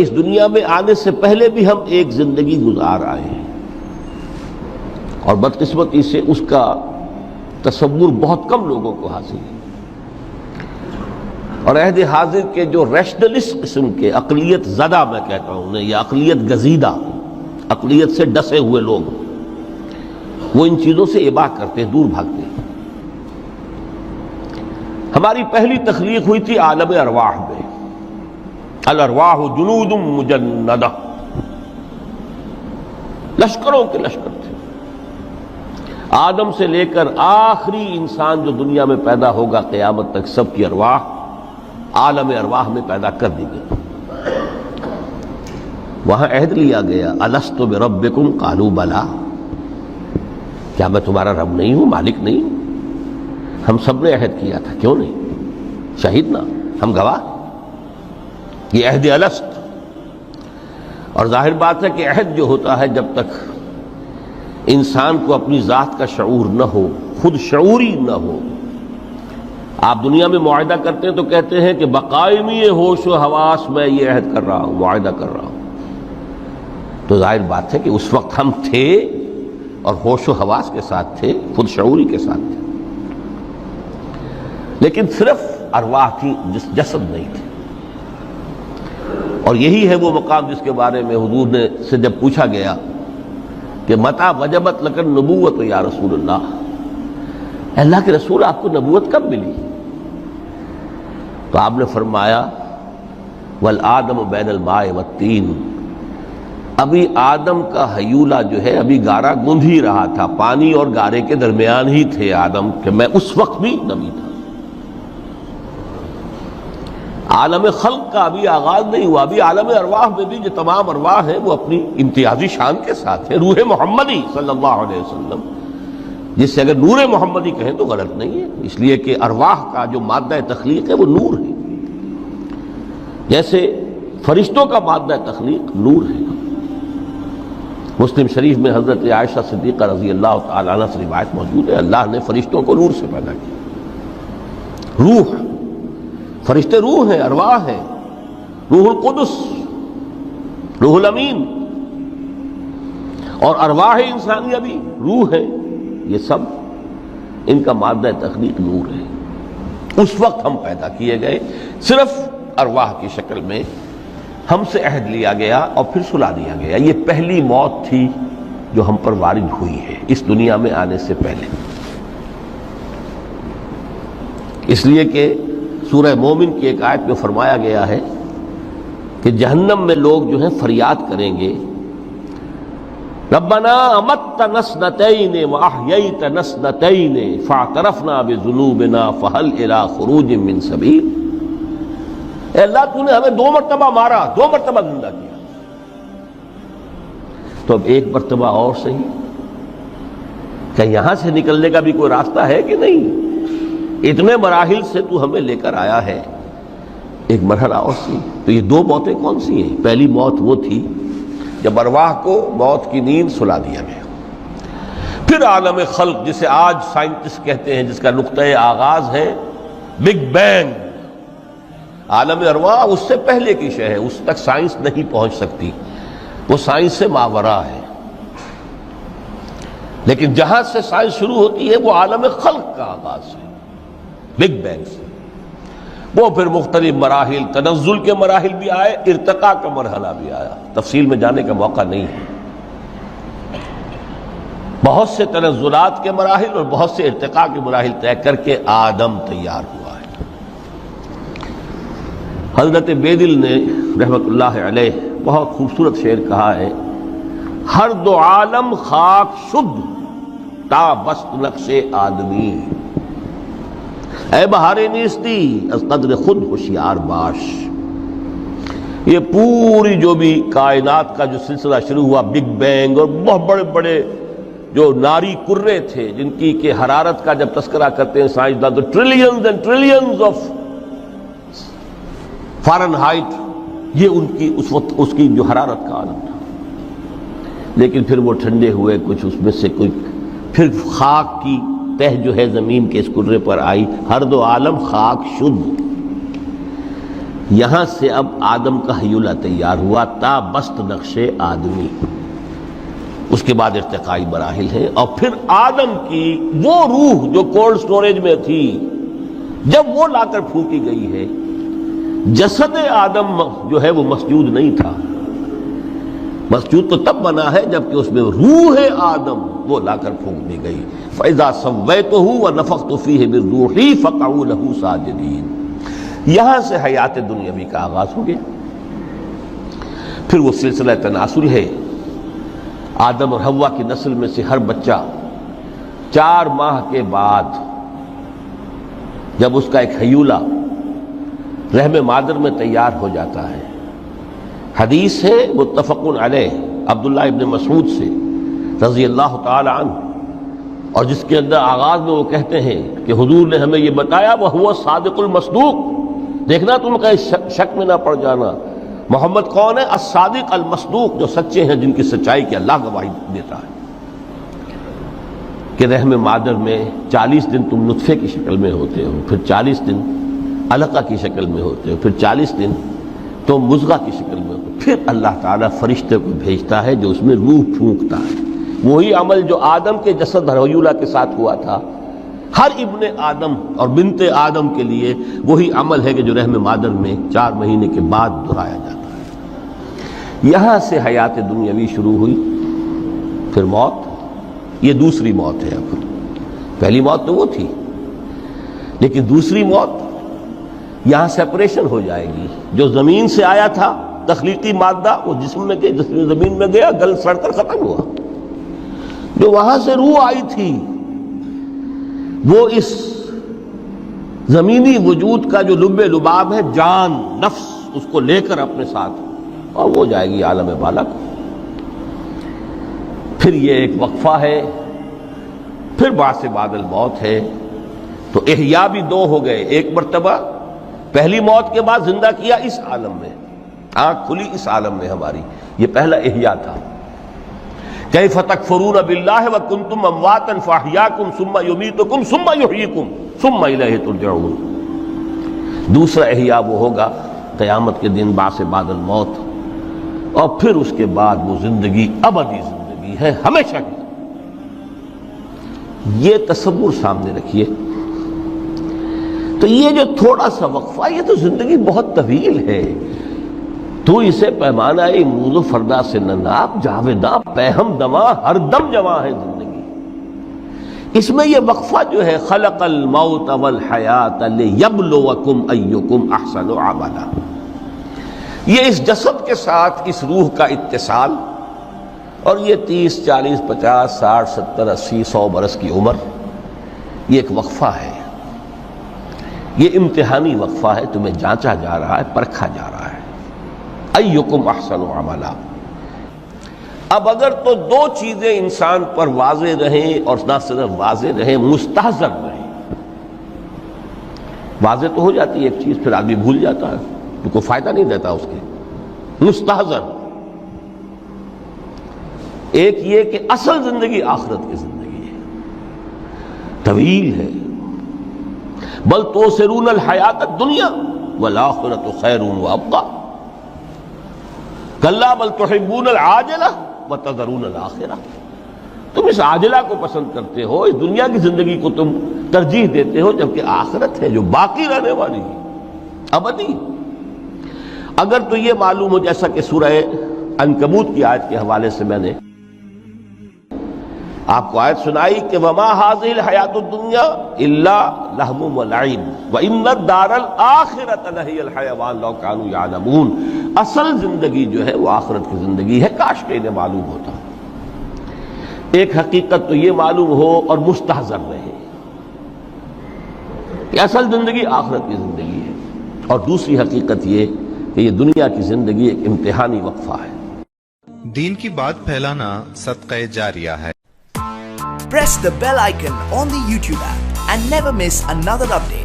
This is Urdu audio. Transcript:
اس دنیا میں آنے سے پہلے بھی ہم ایک زندگی گزار آئے ہیں اور بدقسمتی سے اس کا تصور بہت کم لوگوں کو حاصل ہے، اور عہد حاضر کے جو ریشنلسٹ قسم کے عقلیت زدہ میں کہتا ہوں انہیں، یا عقلیت گزیدہ، عقلیت سے ڈسے ہوئے لوگ، وہ ان چیزوں سے اباع کرتے ہیں، دور بھاگتے ہیں۔ ہماری پہلی تخلیق ہوئی تھی عالم ارواح میں، الارواح جنود مجندہ، لشکروں کے لشکر تھے۔ آدم سے لے کر آخری انسان جو دنیا میں پیدا ہوگا قیامت تک، سب کی ارواح عالم ارواح میں پیدا کر دی گئی۔ وہاں عہد لیا گیا، الست بربکم قالوا بلی، کیا میں تمہارا رب نہیں ہوں، مالک نہیں ہوں؟ ہم سب نے عہد کیا تھا، کیوں نہیں؟ شہید نا، ہم گواہ۔ یہ عہد الست، اور ظاہر بات ہے کہ عہد جو ہوتا ہے جب تک انسان کو اپنی ذات کا شعور نہ ہو، خود شعوری نہ ہو۔ آپ دنیا میں معاہدہ کرتے ہیں تو کہتے ہیں کہ بقائمی ہوش و حواس میں یہ عہد کر رہا ہوں، معاہدہ کر رہا ہوں، تو ظاہر بات ہے کہ اس وقت ہم تھے اور ہوش و حواس کے ساتھ تھے، خود شعوری کے ساتھ تھے، لیکن صرف ارواح تھی، جسد نہیں تھے۔ اور یہی ہے وہ مقام جس کے بارے میں حضور نے سے جب پوچھا گیا کہ متى وجبت لک النبوۃ یا رسول اللہ، اللہ کے رسول آپ کو نبوت کب ملی؟ تو آپ نے فرمایا والآدم بین الماء والطین، ابھی آدم کا حیولہ جو ہے ابھی گارا گوندھ ہی رہا تھا، پانی اور گارے کے درمیان ہی تھے آدم، کہ میں اس وقت بھی نبی تھا۔ عالم خلق کا ابھی آغاز نہیں ہوا، ابھی عالم ارواح میں بھی جو تمام ارواح ہیں وہ اپنی امتیازی شان کے ساتھ ہیں۔ روح محمدی صلی اللہ علیہ وسلم، جس سے اگر نور محمدی کہیں تو غلط نہیں ہے، اس لیے کہ ارواح کا جو مادہ تخلیق ہے وہ نور ہے، جیسے فرشتوں کا مادہ تخلیق نور ہے۔ مسلم شریف میں حضرت عائشہ صدیقہ رضی اللہ تعالیٰ عنہ سے روایت موجود ہے، اللہ نے فرشتوں کو نور سے پیدا کیا۔ روح، فرشتے روح ہیں، ارواح ہیں، روح القدس، روح الامین، اور ارواح انسانیہ بھی روح ہے، یہ سب ان کا مادہ تخلیق نور ہے۔ اس وقت ہم پیدا کیے گئے، صرف ارواح کی شکل میں ہم سے عہد لیا گیا اور پھر سلا دیا گیا۔ یہ پہلی موت تھی جو ہم پر وارد ہوئی ہے اس دنیا میں آنے سے پہلے، اس لیے کہ سورہ مومن کی ایک آیت میں فرمایا گیا ہے کہ جہنم میں لوگ جو ہیں فریاد کریں گے، ربنا امتنا اثنتین واحییتنا اثنتین فاعترفنا بذنوبنا فهل الى خروج من سبیل، اے اللہ تو نے ہمیں 2 مرتبہ مارا، 2 مرتبہ زندہ کیا، تو اب ایک مرتبہ اور صحیح، کہ یہاں سے نکلنے کا بھی کوئی راستہ ہے کہ نہیں؟ اتنے مراحل سے تو ہمیں لے کر آیا ہے، ایک مرحلہ اور سی۔ تو یہ 2 موتیں کون سی ہیں؟ پہلی موت وہ تھی جب ارواح کو موت کی نیند سلا دیا گیا۔ پھر عالم خلق، جسے آج سائنٹسٹ کہتے ہیں، جس کا نقطۂ آغاز ہے بگ بینگ، عالم ارواح اس سے پہلے کی شے ہے، اس تک سائنس نہیں پہنچ سکتی، وہ سائنس سے ماوراء ہے۔ لیکن جہاں سے سائنس شروع ہوتی ہے وہ عالم خلق کا آغاز ہے، بگ بینگ سے۔ وہ پھر مختلف مراحل، تنزل کے مراحل بھی آئے، ارتقاء کا مرحلہ بھی آیا، تفصیل میں جانے کا موقع نہیں ہے۔ بہت سے تنزلات کے مراحل اور بہت سے ارتقاء کے مراحل طے کر کے آدم تیار ہوا ہے۔ حضرت بیدل نے رحمت اللہ علیہ بہت خوبصورت شعر کہا ہے، ہر 2 عالم خاک شد تا بست نقش آدمی، اے بہار نیستی از قدر خود ہوشیار باش۔ یہ پوری جو بھی کائنات کا جو سلسلہ شروع ہوا، بگ بینگ، اور بہت بڑے بڑے جو ناری کرے تھے جن کی کہ حرارت کا جب تذکرہ کرتے ہیں سائنسدان تو trillions and trillions of foreign height, یہ ان کی اس وقت اس کی جو حرارت کا عالم تھا، لیکن پھر وہ ٹھنڈے ہوئے کچھ، اس میں سے کوئی پھر خاک کی تہ جو ہے زمین کے اس کرے پر آئی، ہر 2 عالم خاک شد، یہاں سے اب آدم کا حیولہ تیار ہوا تا بست نقش آدمی، اس کے بعد ارتقائی مراحل ہیں، اور پھر آدم کی وہ روح جو کولڈ سٹوریج میں تھی جب وہ لا کر پھونکی گئی ہے، جسد آدم جو ہے وہ مسجود نہیں تھا، مسجود تو تب بنا ہے جبکہ اس میں روح آدم وہ لا کر پھونک دی گئی۔ فَإِذَا سَوَّيْتُهُ وَنَفَخْتُ فِيهِ مِن رُوحِي فَقَعُوا لَهُ سَاجِدِينَ۔ یہاں سے حیات دنیاوی کا آغاز ہو گیا۔ پھر وہ سلسلہ تناسل ہے، آدم اور حوا کی نسل میں سے ہر بچہ 4 ماہ کے بعد جب اس کا ایک حیولہ رحم مادر میں تیار ہو جاتا ہے، حدیث ہے متفق علیہ عبداللہ ابن مسعود سے رضی اللہ تعالی عنہ، اور جس کے اندر آغاز میں وہ کہتے ہیں کہ حضور نے ہمیں یہ بتایا وَهُوَ الصادق المصدوق، دیکھنا تم کہیں شک میں نہ پڑ جانا، محمد کون ہے؟ الصادق المصدوق، جو سچے ہیں، جن کی سچائی کی اللہ گواہی دیتا ہے، کہ رحم مادر میں 40 دن تم نطفے کی شکل میں ہوتے ہو، پھر 40 دن علقہ کی شکل میں ہوتے ہو، پھر 40 دن تو مضغہ کی شکل میں ہوتے، پھر اللہ تعالیٰ فرشتے کو بھیجتا ہے جو اس میں روح پھونکتا ہے۔ وہی عمل جو آدم کے جسد حیولہ کے ساتھ ہوا تھا، ہر ابن آدم اور بنت آدم کے لیے وہی عمل ہے کہ جو رحم مادر میں 4 مہینے کے بعد دہرایا جاتا ہے۔ یہاں سے حیات دنیاوی شروع ہوئی، پھر موت، یہ دوسری موت ہے۔ اب پہلی موت تو وہ تھی، لیکن دوسری موت یہاں سیپریشن ہو جائے گی۔ جو زمین سے آیا تھا تخلیقی مادہ، وہ جسم میں گیا، جسم زمین میں گیا، گل سڑ کر ختم ہوا۔ جو وہاں سے روح آئی تھی وہ اس زمینی وجود کا جو لب لباب ہے، جان، نفس، اس کو لے کر اپنے ساتھ، اور وہ جائے گی عالم بالا کو۔ پھر یہ ایک وقفہ ہے، پھر بعث بعد الموت ہے۔ تو احیا بھی 2 ہو گئے، ایک مرتبہ پہلی موت کے بعد زندہ کیا اس عالم میں، آنکھ کھلی اس عالم میں ہماری، یہ پہلا احیا تھا۔ کیف تکفرون باللہ وکنتم امواتا فاحیاکم ثم یمیتکم ثم یحییکم ثم الیہ ترجعون۔ دوسرا احیا وہ ہوگا قیامت کے دن، بعث بعد الموت، اور پھر اس کے بعد وہ زندگی ابدی زندگی ہے، ہمیشہ کی۔ یہ تصور سامنے رکھیے۔ تو یہ جو تھوڑا سا وقفہ، یہ تو زندگی بہت طویل ہے۔ تو اسے پیمانہ امروز و فردا سے نناب، جاویداں پہم دماں، ہر دم جواں ہے زندگی۔ اس میں یہ وقفہ جو ہے، خلق الموت والحیات لیبلوکم ایکم احسن عملا، یہ اس جسد کے ساتھ اس روح کا اتصال، اور یہ 30 40 50 60 70 80 100 برس کی عمر، یہ ایک وقفہ ہے، یہ امتحانی وقفہ ہے، تمہیں جانچا جا رہا ہے، پرکھا جا رہا ہے۔ ایکم احسن عملا۔ اب اگر تو 2 چیزیں انسان پر واضح رہیں، اور نہ صرف واضح رہیں، مستحضر رہیں۔ واضح تو ہو جاتی ہے ایک چیز، پھر آدمی بھول جاتا ہے، تو کوئی فائدہ نہیں دیتا اس کے۔ مستحضر ایک یہ کہ اصل زندگی آخرت کی زندگی ہے، طویل ہے۔ بل توثرون الحیات الدنیا والآخرۃ خیر وابقیٰ، کلا بل تحبون العاجلہ وتذرون الآخرہ، تم اس عاجلہ کو پسند کرتے ہو، اس دنیا کی زندگی کو تم ترجیح دیتے ہو، جبکہ آخرت ہے جو باقی رہنے والی ہے، ابدی۔ اگر تو یہ معلوم ہو، جیسا کہ سورہ عنکبوت کی آیت کے حوالے سے میں نے آپ کو آیت سنائی کہ وما هذه الحیات الدنیا الا لہو ولعب وان الدار الاخرۃ لہی الحیوان لو کانوا یعلمون، اصل زندگی جو ہے وہ آخرت کی زندگی ہے، کاش کہ انہیں معلوم ہوتا۔ ایک حقیقت تو یہ معلوم ہو اور مستحضر رہے کہ اصل زندگی آخرت کی زندگی ہے، اور دوسری حقیقت یہ کہ یہ دنیا کی زندگی ایک امتحانی وقفہ ہے۔ دین کی بات پھیلانا صدقہ جاریہ ہے۔ Press the bell icon on the YouTube app and never miss another update.